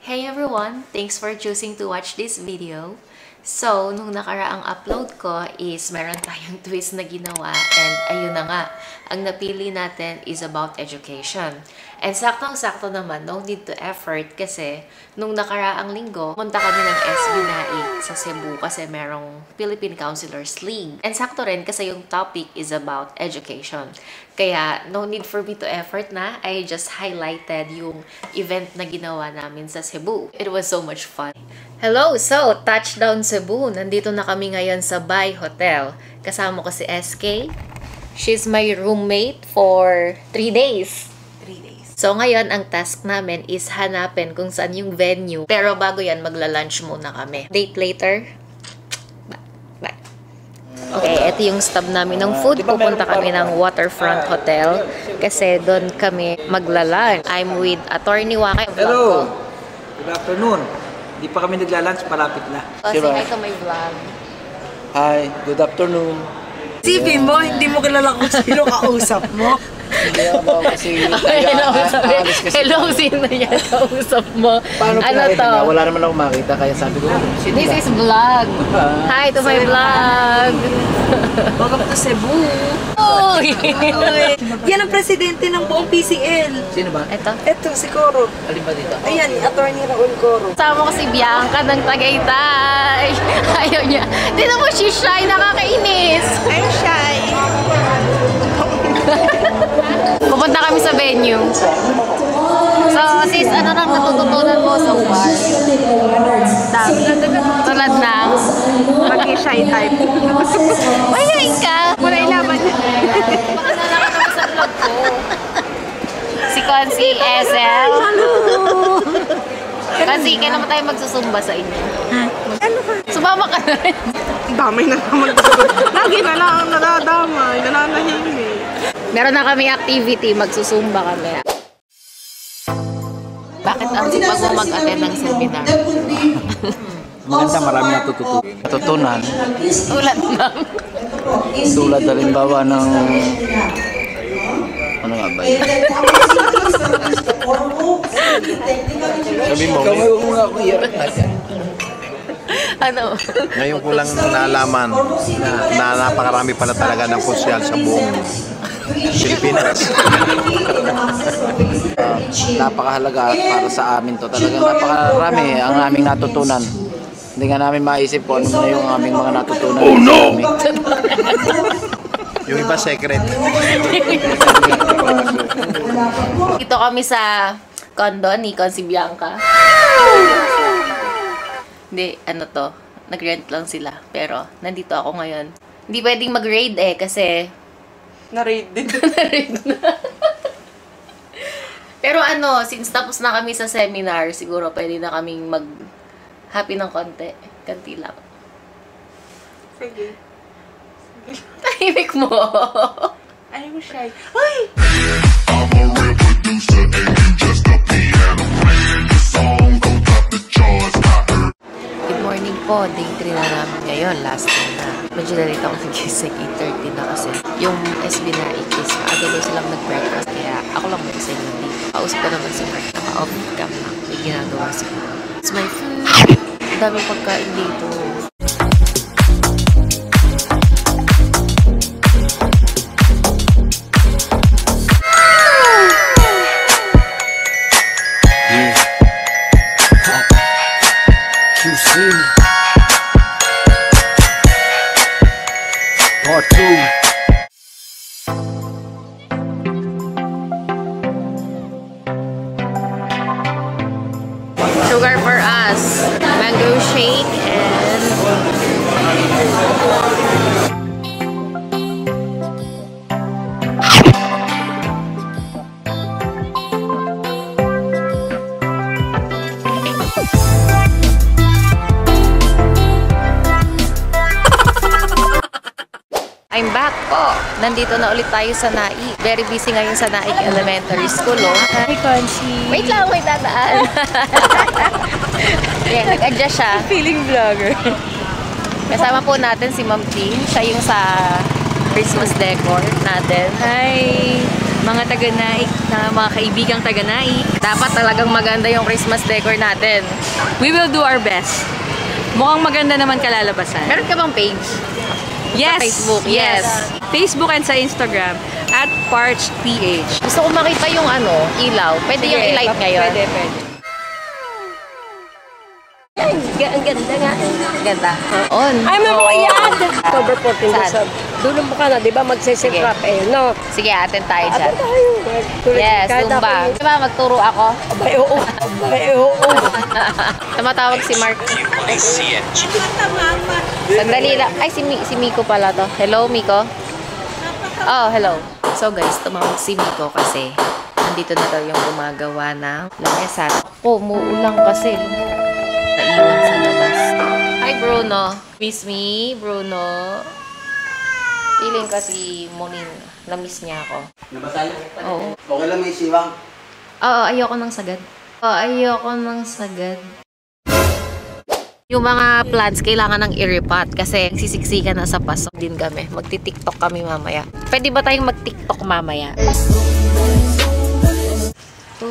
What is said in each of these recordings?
Hey everyone! Thanks for choosing to watch this video. So, nung nakaraang upload ko is meron tayong twist na ginawa and ayun na nga, ang napili natin is about education. And saktong-sakto naman, no need to effort kasi nung nakaraang linggo, punta kami ng SB Naik sa Cebu kasi merong Philippine Counselors League. And sakto rin kasi yung topic is about education. Kaya no need for me to effort na, I just highlighted yung event na ginawa namin sa Cebu. It was so much fun. Hello! So, touchdown Cebu. Nandito na kami ngayon sa Bay Hotel. Kasama ko si SK. She's my roommate for 3 days. 3 days. So, ngayon, ang task namin is hanapin kung saan yung venue. Pero bago yan, magla-lunch muna kami. Date later. Bye. Okay, ito yung stop namin ng food. Pupunta kami ng Waterfront Hotel kasi doon kami magla-lunch. I'm with Attorney Wakay. Hello! Good afternoon. Hindi pa kami nagla-lunch, malapit na. Say hi to my vlog. Hi, good afternoon. Sipin mo, hindi mo kilala kung sino kausap mo. Hindi ako kasi Hello, sino yan kausap mo? Paano ano to? Wala naman ako makita, kaya sabi ko, sino This ba? is vlog. Hi to my vlog. Welcome to Cebu. Uy! Yan ang presidente ng buong PCL. Sino ba? Ito. Eto, si Coro. Alin ba dito? Ayan, Attorney Raul Coro. Kasama ko si Bianca ng Tagaytay. Ayaw niya. Dito mo si Shy, nakakainis. I'm shy. Pupunta kami sa venue. So, sis, ano nang natututunan mo so far? Tulad ng Mag-shy type. Mayayin ka! Wala ilaban. Baka nalakot ako sa vlog ko. Si Consi SL. Kasi kailan ba tayo magsusumba sa inyo? Ano ka? Sumama ka na rin. Damay na naman. Lagi na lang ang nadadamay, nananahimik. Meron na kami activity, magsusumba kami. Bakit ang sipag mo mag-attend ng seminar? Maganda, marami natutunan. Tulad lang. Tulad halimbawa ng... Ano nga ba yun? Sabi mo, Ano? ngayon ko lang naalaman na napakarami pala talaga ng konsyal sa buong Pilipinas. Napakahalaga para sa amin to. Talagang napakarami ang aming natutunan. Hindi nga namin maisip kung ano na yung aming mga natutunan. Oh no! Yung iba secret. Dito kami sa condo ni Consi Bianca. Hindi, ano to, nag-rent lang sila. Pero, nandito ako ngayon. Hindi pwedeng mag-raid kasi... Na-raid din. na-raid na. Pero ano, since tapos na kami sa seminar, siguro pwede na kaming mag-happy ng konti. Kanti lang. Sige. Tahimik mo. I'm shy. Ay! I'm a real producer and you just a piano man. Your song gon' top the charts. I heard. Good morning po. Day 3 na namin ngayon. Last day na. Medyo na ako nagising 8:30 na kasi. Yung SB Naik is maaga daw silang nag-breakfast. Kaya ako lang mag-isa yung hindi. Kausap ko naman si Mark. Naka-off cam lang. May ginagawa siguro. It's my food. Ang daming pagkain dito. Part 2. Sugar for us. Mango shake and... I'm back po. Nandito na ulit tayo sa Naik. Very busy ngayon sa Naik Elementary School, oh. Hi, Conchi. Wait lang, may dadaan. Yeah, nag-adjust siya. Feeling vlogger. Kasama po natin si Ma'am Jean. Siya yung sa Christmas decor natin. Hi. mga taga-Naik, na mga kaibigang taga-Naik. Dapat talagang maganda yung Christmas decor natin. We will do our best. Mukhang maganda naman kalalabasan. Meron ka bang page? Yes! Sa Facebook? Yes. Facebook and sa Instagram at ParchedPH. Gusto ko makita yung ilaw. Pwede yung i-light ngayon? Pwede. Ang ganda nga. Ganda. On. Ay, mabuyan! October 14 Saan? sa dulo mo ka na, di ba? Magsisit Sige. rap no? Sige, atin tayo dyan. Ato tayo. Yes, Zumba. Diba, magturo ako? Abay, oo. Abay, oo. Tumatawag si Mark. Sandali lang. Ay, si Miko pala to. Hello, Miko? Oh, hello. So guys, tumawag si Miko kasi nandito na daw yung gumagawa ng lamesa. Ako, muulang kasi. Naiwan sa labas. Hi, Bruno. Miss me, Bruno. Feeling kasi Monin, na-miss niya ako. Nabasal? Oo. Okay lang may siwang. Oo, ayoko ng sagad. Yung mga plants, kailangan ng i-repot kasi sisiksikan na sa paso din kami. Magti-tiktok kami mamaya. Pwede ba tayong mag-tiktok mamaya?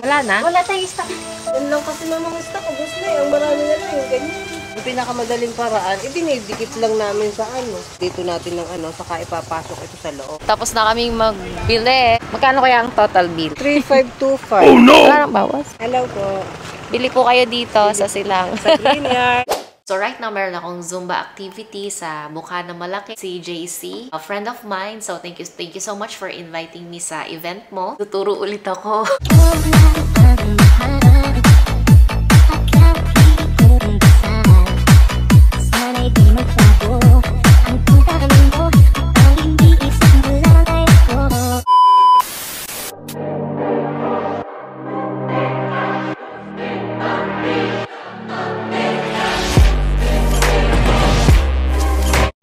Wala na? Wala tayong stock. Yan lang kasi namang stock. Ubus na eh. Ang marami na lang yung ganyan. Yung pinakamadaling paraan, dinidikit lang namin sa dito natin ng saka ipapasok ito sa loob. Tapos na kaming magbili. Magkano kaya ang total bill? 3525. Wala nang bawas. Hello po. Bili po kayo dito sa silang. Sa Greenyard. So right now, meron akong Zumba activity sa mukha na malaki, si JC, a friend of mine. So thank you so much for inviting me sa event mo. Tuturo ulit ako.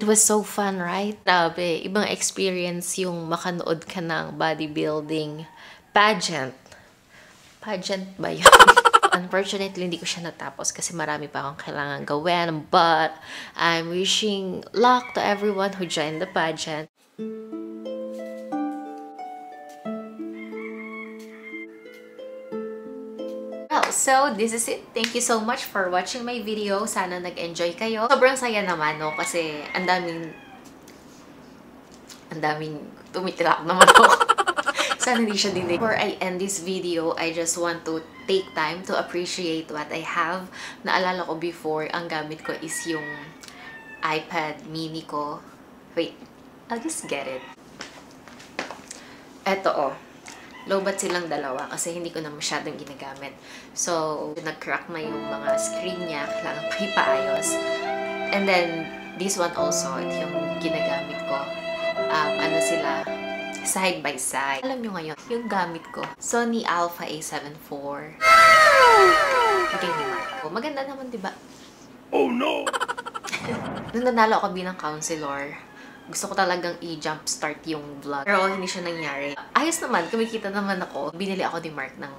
It was so fun, right? Grabe, ibang experience yung makanood ka ng bodybuilding pageant. Pageant ba yun? Unfortunately, hindi ko siya natapos kasi marami pa akong kailangan gawin. But I'm wishing luck to everyone who joined the pageant. Well, so this is it. Thank you so much for watching my video. Sana nag-enjoy kayo. Sobrang saya naman, no? Kasi ang daming tumitilak naman ako. Sana hindi siya dinig. Before I end this video, I just want to take time to appreciate what I have. Naalala ko before, ang gamit ko is yung iPad mini ko. Wait, I'll just get it. Eto, oh. Lowbat silang dalawa kasi hindi ko na masyadong ginagamit. So, nag-crack na yung mga screen niya. Kailangan pa ipaayos. And then, this one also, ito yung ginagamit ko. Ano sila? Side by side. Alam nyo ngayon, yung gamit ko, Sony Alpha A7 IV. Okay, ni Marco. Maganda naman, diba? Oh no! Nung nanalo ako bilang counselor, gusto ko talagang i-jumpstart yung vlog. Pero hindi siya nangyari. Ayos naman, kumikita naman ako. Binili ako ni Mark ng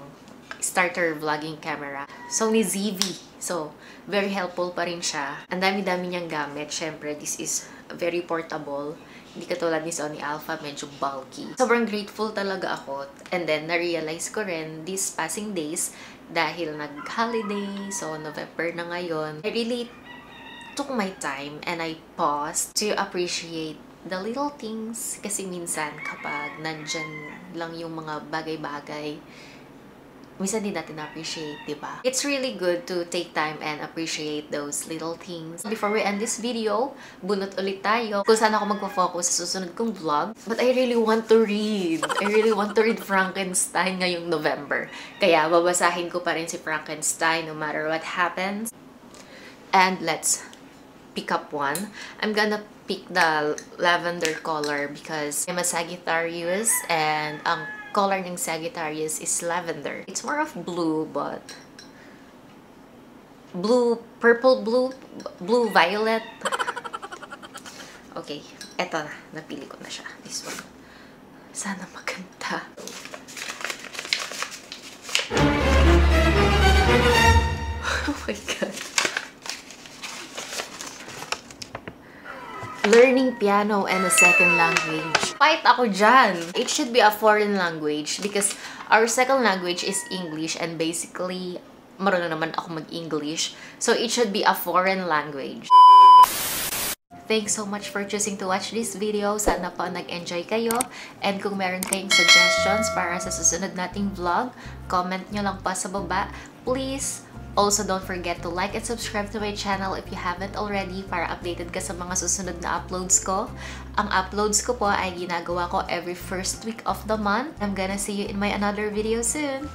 starter vlogging camera. Sony ZV. So, very helpful pa rin siya. Ang dami-dami niyang gamit. Siyempre, this is very portable. Hindi katulad ni Sony Alpha, medyo bulky. Sobrang grateful talaga ako. And then, na-realize ko rin these passing days dahil nag-holiday. So, November na ngayon. I really took my time and I paused to appreciate the little things kasi minsan kapag nandyan lang yung mga bagay-bagay, minsan din natin na-appreciate, diba? It's really good to take time and appreciate those little things. Before we end this video, bunot ulit tayo kung saan ako magpo-focus sa susunod kong vlog. But I really want to read. I really want to read Frankenstein ngayong November. Kaya babasahin ko pa rin si Frankenstein no matter what happens. And let's pick up one. I'm gonna pick the lavender color because I'm a Sagittarius and ang color ng Sagittarius is lavender. It's more of blue but blue, purple blue, blue violet. Okay, eto na. Napili ko na siya. This one. Sana maganda. Oh my God. learning piano and a second language. Fight ako dyan! It should be a foreign language because our second language is English and basically, marunong naman ako mag-English. So it should be a foreign language. Thanks so much for choosing to watch this video. Sana po nag-enjoy kayo. And kung meron kayong suggestions para sa susunod nating vlog, comment nyo lang pa sa baba. Please, also don't forget to like and subscribe to my channel if you haven't already para updated ka sa mga susunod na uploads ko. Ang uploads ko po ay ginagawa ko every first week of the month. I'm gonna see you in my another video soon.